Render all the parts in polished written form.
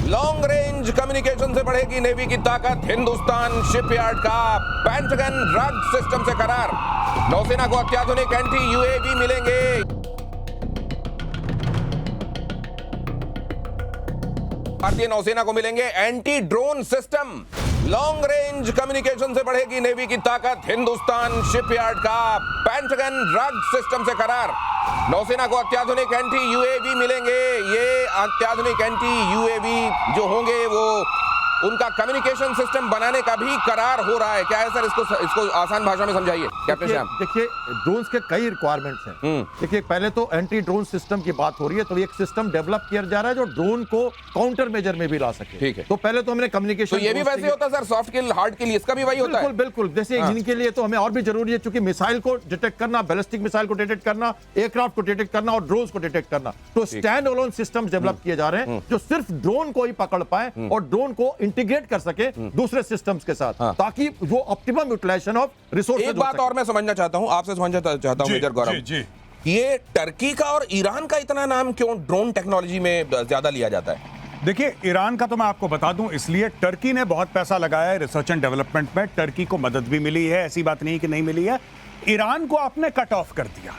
Long range communication से बढ़ेगी navy की ताकत, हिंदुस्तान शिपयार्ड का पेंटागन ड्रग सिस्टम से करार। नौसेना को अत्याधुनिक एंटी यूएवी मिलेंगे। भारतीय नौसेना को मिलेंगे anti drone system. Long range communication से बढ़ेगी नेवी की ताकत, हिंदुस्तान शिपयार्ड का पेंटागन ड्रग सिस्टम से करार। नौसेना को अत्याधुनिक एंटी यूएवी मिलेंगे। ये अत्याधुनिक एंटी यूएवी जो होंगे वो उनका कम्युनिकेशन सिस्टम बनाने का भी करार हो रहा है। क्या है सर, इसको आसान भाषा में समझाइए कैप्टन श्याम। देखिए ड्रोन्स के कई रिक्वायरमेंट्स हैं। देखिए पहले तो एंटी ड्रोन सिस्टम की बात हो रही है, तो एक सिस्टम डेवलप किया जा रहा है जो ड्रोन को काउंटर मेजर में भी ला सके। ठीक है। तो पहले तो हमने कम्युनिकेशन, तो ये भी वैसे होता है सर, सॉफ्ट किल हार्ड किल, इसका भी वही होता है। बिल्कुल जैसे इनके लिए तो हमें और भी जरूरी है, क्योंकि मिसाइल को डिटेक्ट करना, बैलिस्टिक मिसाइल को डिटेक्ट करना, एयरक्राफ्ट को डिटेक्ट करना और ड्रोन को डिटेक्ट करना। तो स्टैंड अलोन सिस्टम्स डेवलप किए जा रहे हैं जो सिर्फ ड्रोन को ही पकड़ पाए और ड्रोन को इंटीग्रेट कर सके दूसरे सिस्टम्स के साथ, ताकि वो ऑप्टिमम यूटिलाइजेशन ऑफ रिसोर्सेज। एक बात और मैं समझना चाहता हूं, आपसे समझना चाहता हूं मेजर गौरव, ये टर्की का और ईरान का इतना नाम क्यों ड्रोन टेक्नोलॉजी में ज्यादा लिया जाता है? देखिए ईरान का तो मैं आपको बता दूं, इसलिए टर्की ने बहुत पैसा लगाया है रिसर्च एंड डेवलपमेंट में। टर्की को मदद भी मिली है, ऐसी बात नहीं कि नहीं मिली है। ईरान को आपने कट ऑफ कर दिया।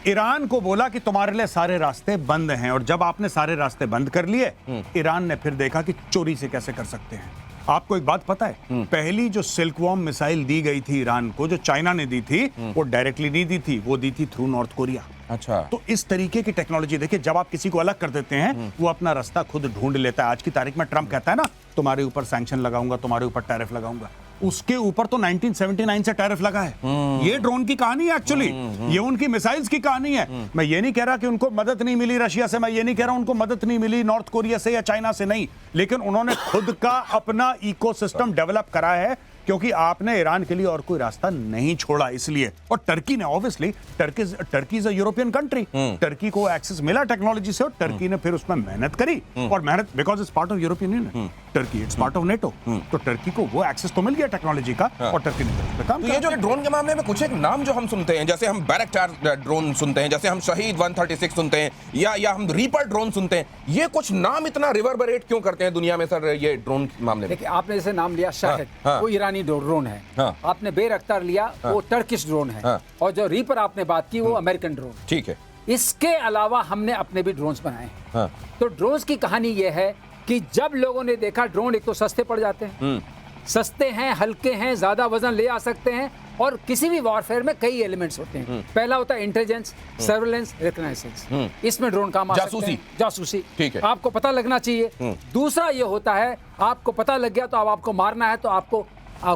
ईरान को बोला कि तुम्हारे लिए सारे रास्ते बंद हैं, और जब आपने सारे रास्ते बंद कर लिए, ईरान ने फिर देखा कि चोरी से कैसे कर सकते हैं। आपको एक बात पता है, पहली जो सिल्क वॉर्म मिसाइल दी गई थी ईरान को, जो चाइना ने दी थी, वो डायरेक्टली नहीं दी थी, वो दी थी थ्रू नॉर्थ कोरिया। अच्छा। तो इस तरीके की टेक्नोलॉजी, देखिए जब आप किसी को अलग कर देते हैं, वो अपना रास्ता खुद ढूंढ लेता है। आज की तारीख में ट्रंप कहता है ना, तुम्हारे ऊपर सैंक्शन लगाऊंगा, तुम्हारे ऊपर टैरिफ लगाऊंगा। उसके ऊपर तो 1979 से टैरिफ लगा है। ये ड्रोन की कहानी है एक्चुअली, ये उनकी मिसाइल्स की कहानी है। मैं ये नहीं कह रहा कि उनको मदद नहीं मिली रशिया से, मैं ये नहीं कह रहा उनको मदद नहीं मिली नॉर्थ कोरिया से या चाइना से, नहीं, लेकिन उन्होंने खुद का अपना इकोसिस्टम डेवलप करा है, क्योंकि आपने ईरान के लिए और कोई रास्ता नहीं छोड़ा इसलिए। और टर्की ने obviously, Turkey is a European country, Turkey को एक्सेस मिला टेक्नोलॉजी से, और टर्की ने फिर उसमें मेहनत करी, और मेहनत because it's part of European union, Turkey it's part of NATO, तो टर्की को वो एक्सेस तो मिल गया टेक्नोलॉजी का, और टर्की ने काम। तो ये जो ड्रोन के मामले में कुछ एक नाम जो हम सुनते हैं, जैसे हम बैरक्टार ड्रोन सुनते हैं, जैसे हम शहीद 136 सुनते हैं, या हम रीपर ड्रोन सुनते हैं, ये कुछ नाम इतना रिवर्बरेट क्यों करते हैं दुनिया में सर ये ड्रोन मामले में? देखिए आपने जैसे नाम लिया शाहिद, वो ईरानी ड्रोन है। आपने बेरख्तार लिया, वो टर्किश ड्रोन है। और जो रीपर आपने बात की, वो अमेरिकन ड्रोन। ठीक है। इसके अलावा हमने अपने भी ड्रोन्स बनाए हैं। तो ड्रोन्स की कहानी ये है कि जब लोगों ने देखा ड्रोन एक तो सस्ते पड़ जाते हैं, सस्ते हैं, हल्के हैं, ज्यादा वजन ले आ सकते हैं, और किसी भी वॉरफेयर में कई एलिमेंट्स होते हैं। पहला होता है इंटेलिजेंस, सर्वेलेंस, रिकॉग्नाइजेंस, इसमें ड्रोन काम आ सकते हैं। जासूसी, ठीक है, आपको पता लगना चाहिए। दूसरा ये होता है, आपको पता लग गया तो अब आपको मारना है, तो आपको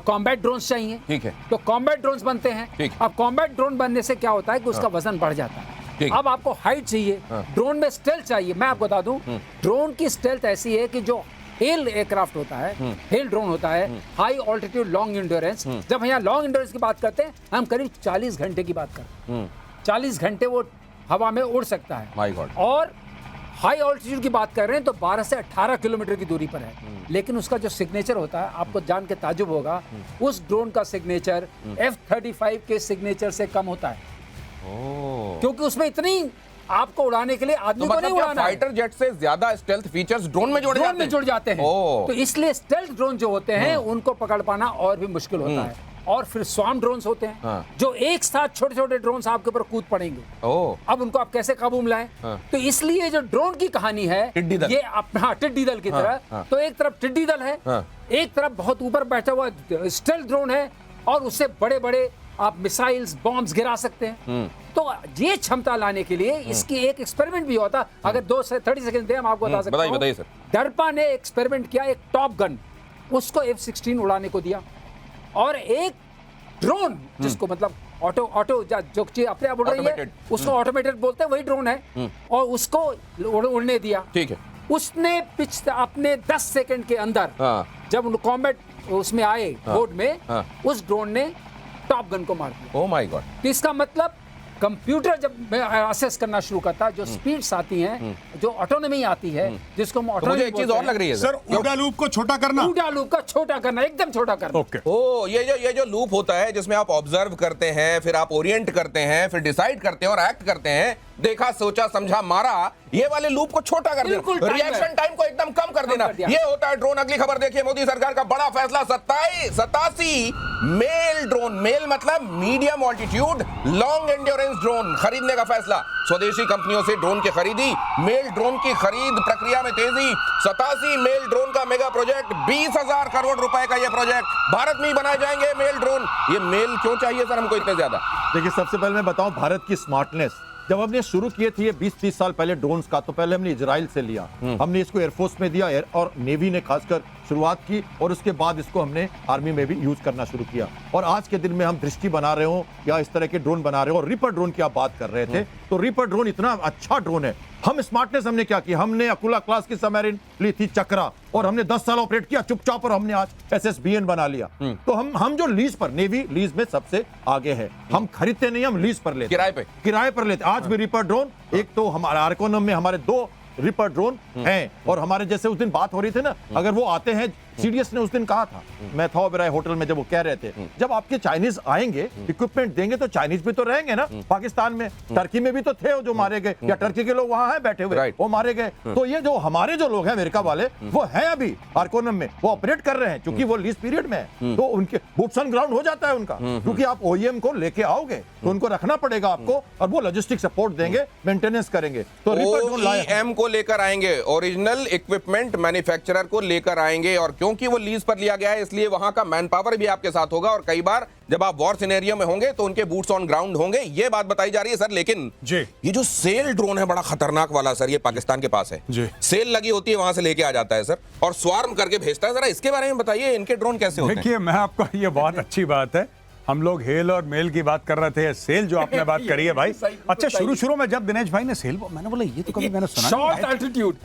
कॉम्बैट ड्रोन्स चाहिए। ठीक है। तो कॉम्बैट ड्रोन्स बनते हैं। अब कॉम्बैट ड्रोन बनने से क्या होता है कि उसका वजन बढ़ जाता है। अब आपको हाइट चाहिए, ड्रोन में स्टेल्थ चाहिए। मैं आपको बता दूं, ड्रोन की स्टेल्थ ऐसी है कि जो हेल एयरक्राफ्ट होता है, हेल ड्रोन होता है, हाई ऑल्टीट्यूड लॉन्ग इंड्योरेंस। जब यहाँ लॉन्ग इंड्योरेंस की बात करते हैं, हम करीब 40 घंटे की बात करते हैं। 40 घंटे वो हवा में उड़ सकता है। My God. और हाई ऑल्टीट्यूड की बात कर रहे हैं तो 12 से 18 किलोमीटर की दूरी पर है। लेकिन उसका जो सिग्नेचर होता है, आपको जान के ताजुब होगा, उस ड्रोन का सिग्नेचर F-35 के सिग्नेचर से कम होता है। क्योंकि उसमें इतनी आपको उड़ाने के लिए आदमी को नहीं उड़ाना है। फाइटर जेट से ज्यादा स्टेल्थ फीचर्स ड्रोन में जुड़ जाते हैं। तो इसलिए स्टेल्थ ड्रोन जो होते हैं उनको पकड़ पाना और भी मुश्किल होता है। और फिर स्वार्म ड्रोन्स होते हैं, जो एक साथ छोटे छोटे ड्रोन्स आपके ऊपर कूद पड़ेंगे। अब उनको आप कैसे काबू में लाएं? तो इसलिए जो ड्रोन की कहानी है, ये अपना टिड्डी दल की तरह। तो एक तरफ टिड्डी दल है, एक तरफ बहुत ऊपर बैठा हुआ स्टेल्थ ड्रोन है, और उससे बड़े बड़े आप मिसाइल्स, बॉम्ब्स गिरा सकते हैं। तो ये क्षमता लाने के लिए इसकी एक एक्सपेरिमेंट भी होता। अगर 2 से 30 सेकंड दे, हम आपको बता सकते हैं। बताइए सर। डरपा ने एक्सपेरिमेंट किया, एक टॉप गन, उसको F-16 उड़ाने को दिया, और एक ड्रोन जिसको मतलब ऑटो जो चीज अपने आप उड़ रही है, उसको ऑटोमेटेड बोलते हैं, वही ड्रोन है, और उसको उड़ने दिया। ठीक है। उसने अपने 10 सेकंड के अंदर, जब कॉम्बैट उसमें आए बोर्ड में, उस ड्रोन ने टॉप गन को मार दिया। Oh my God. तो इसका मतलब कंप्यूटर जब असेस करना शुरू करता है, जो स्पीड्स आती हैं, जो ऑटोनॉमी आती है, जिसको हम तो मुझे ऑटोनॉमी एक चीज और लग रही है सर ऊडा लूप को छोटा करना। ऊडा लूप का छोटा करना, एकदम छोटा करना। ओके ओ ये जो लूप होता है जिसमें आप ऑब्जर्व करते हैं, फिर आप ओरिएंट करते हैं, फिर डिसाइड करते हैं और एक्ट करते हैं, देखा सोचा समझा मारा, ये वाले लूप को छोटा कर देना, बिल्कुल रिएक्शन टाइम को एकदम कम कर देना, कर दिया। ये होता है ड्रोन। अगली खबर देखिए, मोदी सरकार का बड़ा फैसला, 87 मेल ड्रोन, मेल मतलब medium altitude long endurance drone खरीदने का फैसला। स्वदेशी कंपनियों से ड्रोन की खरीदी, मेल ड्रोन की खरीद प्रक्रिया में तेजी। 87 मेल ड्रोन का मेगा प्रोजेक्ट, 20,000 करोड़ रुपए का ये प्रोजेक्ट, भारत में ही बनाए जाएंगे मेल ड्रोन। ये मेल क्यों चाहिए सर हमको इतने ज्यादा? देखिए, सबसे पहले मैं बताऊं भारत की स्मार्टनेस। जब हमने शुरू किए थे ये 20-30 साल पहले ड्रोन्स का, तो पहले हमने इजराइल से लिया, हमने इसको एयरफोर्स में दिया और नेवी ने खासकर शुरुआत की, और उसके बाद इसको हमने आर्मी में भी यूज करना शुरू किया। और आज के दिन में हम दृष्टि बना रहे हो या इस तरह के ड्रोन बना रहे हो, और रिपर ड्रोन की आप बात कर रहे थे, तो रिपर ड्रोन इतना अच्छा ड्रोन है। हम स्मार्टनेस हमने क्या की, हमने अकुला क्लास की सबमरीन ली थी चक्रा, और हमने 10 साल ऑपरेट किया चुपचाप, और हमने आज SSBN बना लिया। तो हम जो लीज पर, नेवी लीज में सबसे आगे है, हम खरीदते नहीं, हम लीज पर लेते, किराए पर लेते। आज भी रिपर ड्रोन, एक तो हमारे आर्कोनम में हमारे 2 रिपर ड्रोन हैं, और हमारे जैसे उस दिन बात हो रही थी ना, अगर वो आते हैं, सीडीएस ने उस दिन कहा था, मैं था ओबेरॉय होटल में, जब वो कह रहे थे जब आपके चाइनीज आएंगे इक्विपमेंट देंगे तो चाइनीज भी तो रहेंगे ना पाकिस्तान में, टर्की में भी तो थे जो मारे गए, या टर्की के लोग वहां हैं बैठे हुए, वो मारे गए। तो ये जो हमारे जो लोग हैं अमेरिका वाले, वो हैं अभी आर्कोनम में, वो ऑपरेट कर रहे हैं, क्योंकि वो लीज पीरियड में है, तो उनके बूट्स ऑन ग्राउंड हो जाता है उनका, क्योंकि आप OEM को लेके आओगे तो उनको रखना पड़ेगा आपको, और वो लॉजिस्टिक सपोर्ट देंगे, मेंटेनेंस करेंगे। तो OEM को लेकर आएंगे, ओरिजिनल इक्विपमेंट मैन्युफैक्चरर को लेकर आएंगे, और क्योंकि वो लीज पर लिया गया है इसलिए वहां का मैन पावर भी आपके साथ होगा, और कई बार जब आप वॉर सिनेरियो में होंगे तो उनके बूट्स ऑन ग्राउंड होंगे, ये बात बताई जा रही है सर। लेकिन जी, ये जो सेल ड्रोन है बड़ा खतरनाक वाला सर, ये पाकिस्तान के पास है जी, सेल लगी होती है, वहां से लेके आ जाता है सर, और स्वार्म करके भेजता है। जरा इसके बारे में बताइए, इनके ड्रोन कैसे होते हैं? देखिए, मैं आपको, ये बहुत अच्छी बात है, हम लोग हेल और मेल की बात कर रहे थे, सेल जो आपने बात करी है भाई। अच्छा, शुरू में जब दिनेश भाई ने सेल, मैंने बोला ये तो कभी मैंने सुना शॉर्ट एल्टीट्यूड,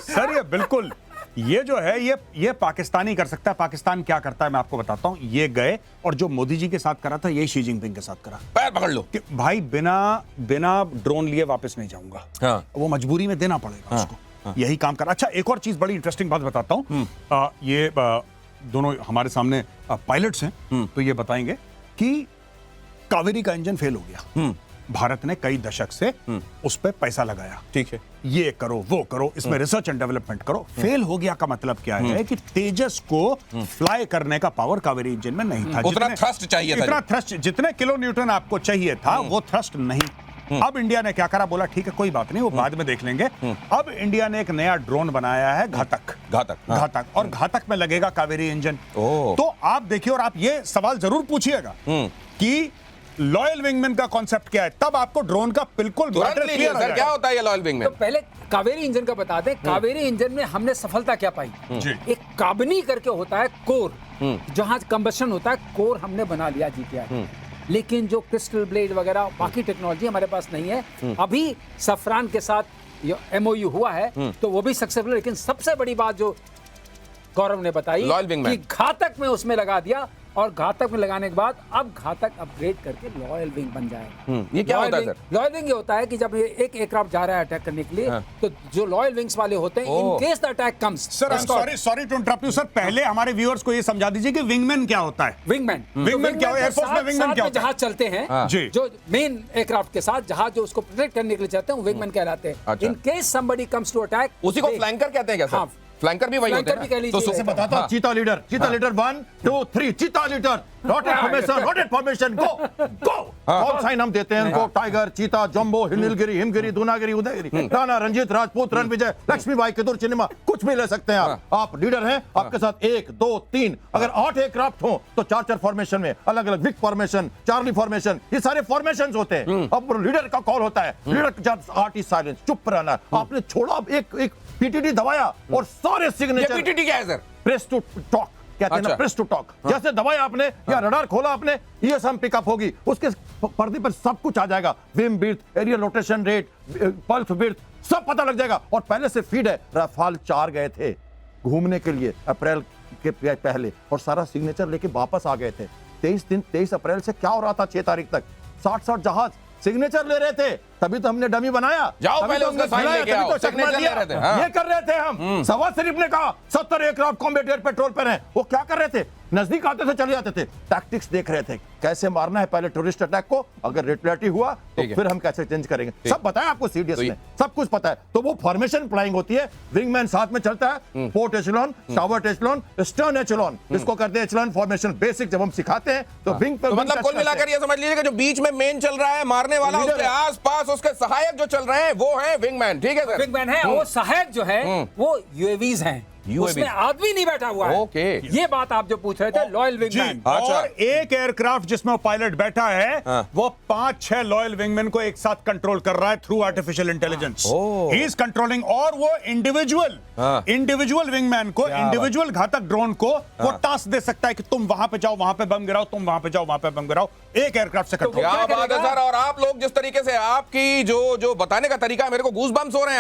सर ये बिल्कुल, ये जो है ये पाकिस्तानी कर सकता है। पाकिस्तान क्या करता है मैं आपको बताता हूं। ये गए और जो मोदी जी के साथ करा था, यही शी जिनपिंग के साथ करा। पैर पकड़ लो कि भाई बिना ड्रोन लिए वापस नहीं जाऊंगा। हाँ। वो मजबूरी में देना पड़ेगा उसको। यही काम कर। अच्छा, एक और चीज बड़ी इंटरेस्टिंग बात बताता हूं। ये दोनों हमारे सामने पायलट्स हैं, तो ये बताएंगे कि कावेरी का इंजन फेल हो गया, भारत ने कई दशक से उस पर पैसा लगाया, ठीक है, ये करो वो करो, इसमें रिसर्च एंड डेवलपमेंट करो, फेल हो गया का मतलब क्या है कि तेजस को फ्लाई करने का पावर कावेरी इंजन में नहीं था। उतना थ्रस्ट चाहिए था, इतना थ्रस्ट, जितने किलो न्यूटन आपको चाहिए था, वो थ्रस्ट नहीं। अब इंडिया ने क्या करा, बोला ठीक है कोई बात नहीं, वो बाद में देख लेंगे। अब इंडिया ने एक नया ड्रोन बनाया है, घातक, और घातक में लगेगा कावेरी इंजन। तो आप देखिए, और आप ये सवाल जरूर पूछिएगा कि लॉयल विंगमैन का कॉन्सेप्ट क्या है, तब आपको ड्रोन का बिल्कुल मैटर क्लियर हो जाएगा। क्या होता है ये लॉयल विंगमैन? तो पहले कावेरी इंजन का बता दें। कावेरी इंजन में हमने सफलता क्या पाई, एक काबनी करके होता है कोर, जहां कंबशन होता है, कोर हमने बना लिया GTI। लेकिन जो क्रिस्टल ब्लेड वगैरह बाकी टेक्नोलॉजी हमारे पास नहीं है। अभी सफरान के साथ MOU हुआ है, तो वो भी सक्सेसफुल। लेकिन सबसे बड़ी बात जो गौरव ने बताई कि घातक में उसमें लगा दिया, और घातक में लगाने के बाद अब घातक अपग्रेड करके लॉयल विंग बन जाए। ये क्या होता है सर? लॉयल विंग ये होता है कि जब ये एक एयरक्राफ्ट जा रहा है अटैक करने के लिए, तो जो लॉयल विंग्स वाले होते हैं, in case the attack comes. Sir sorry to interrupt you sir, पहले हमारे व्यूअर्स को ये समझा दीजिए कि विंगमैन क्या होता है। विंगमैन क्या है? एयरफोर्स में विंगमैन क्या होता है? जहाज चलते हैं जो मेन एयरक्राफ्ट के साथ, जहाज जो उसको प्रोटेक्ट करने के लिए चाहते हैं, विंगमैन कहलाते हैं। In case somebody comes to attack, उसी को फ्लैंकर कहते हैं क्या सर? फ्लैंकर भी वही होते हैं। तो सबसे बताता हूं, चीता लीडर 1 2 3, चीता लीडर, नॉटेड फॉर्मेशन, गो। ऑल साइन हम देते हैं उनको, टाइगर, चीता, जंबो, नीलगिरी, हिमगिरी, दूनागिरी, उदयगिरी, राणा, रंजीत, राजपूत, रणविजय, लक्ष्मीबाई, किदुर, चिन्निमा, कुछ भी ले सकते हैं आप लीडर हैं। आपके साथ 1 2 3, अगर 8 एयरक्राफ्ट हो तो 4 फॉर्मेशन में, अलग अलग विक फॉर्मेशन, चार्ली फॉर्मेशन, ये सारे फॉर्मेशन होते हैं। अब लीडर का कॉल होता है, लीडर 8 ही साइलेंस, चुप रहना। आपने छोड़ा, एक PTT दबाया और सारे सिग्नेचर। PTT क्या है सर? प्रेस टू टॉक कहते हैं ना, प्रेस टू टॉक। जैसे दबाया आपने या रडार खोला आपने, ये सब पिकअप होगी, उसके पर्दे पर सब कुछ आ जाएगा। Vim birth, aerial rotation rate, pulse birth, सब पता लग जाएगा। और पहले से फीड है। राफाल 4 गए थे घूमने के लिए अप्रैल के पहले, और सारा सिग्नेचर लेके वापस आ गए थे। 23 अप्रैल से क्या हो रहा था 6 तारीख तक, 60 जहाज सिग्नेचर ले रहे थे, तभी तो हमने डमी बनाया। जाओ तभी पहले तो उसका हमने साइन खिलाया, लेके तभी आओ, तो चकमा सिग्नेचर ले दिया। रहे थे, हाँ। ये कर रहे थे हम। सवाद शरीफ ने कहा 70 एयरक्राफ्ट कॉम्बैट एयर पेट्रोल पर हैं। वो क्या कर रहे थे? नजदीक आते थे, चले जाते थे, टैक्टिक्स देख रहे थे, कैसे मारना है पहले टूरिस्ट अटैक को, अगर रिटेलिटी हुआ तो ठीक है। फिर हम कैसे चेंज करेंगे। सब पता है आपको, सीडीएस तो ये- में सब कुछ पता है। तो वो फॉर्मेशन प्लानिंग होती है, विंगमैन साथ में चलता है, port echelon, स्टावर्ट echelon, stern echelon, इसको करते हैं एचेलॉन फॉर्मेशन बेसिक। जब हम सिखाते हैं तो विंग पे तो wing मतलब touch कुल करते हैं। मिलाकर ये समझ लीजिए कि जो बीच में मेन चल रहा है मारने वाला, लीडर उसके है। आसपास उसके सहायक जो चल रहे हैं वो है विंगमैन। ठीक है सर। बिग मैन है, वो सहायक जो है वो यूएवीज हैं, UAVs उसमें आदमी नहीं बैठा हुआ है। ओके। ये बात आप जो पूछ रहे थे, लॉयल जी, विंगमैन। अच्छा। और एक एयरक्राफ्ट जिसमें वो पायलट बैठा है, हाँ। वो 5-6 लॉयल विंगमैन को एक साथ कंट्रोल कर रहा है through artificial intelligence. Oh. He is controlling, और वो हाँ। इंडिविजुअल विंगमैन को, क्या इंडिविजुअल घातक ड्रोन को वो टास्क दे सकता है कि तुम वहां पे जाओ, वहां पे बम गिराओ, तुम वहां पे जाओ, वहां पे बम गिराओ, एक एयरक्राफ्ट से कंट्रोल। क्या क्या बात है करेगा? सर। और आप लोग जिस तरीके से आपकी जो बताने का तरीका है, मेरे को गूज़बम्प्स हो रहे हैं।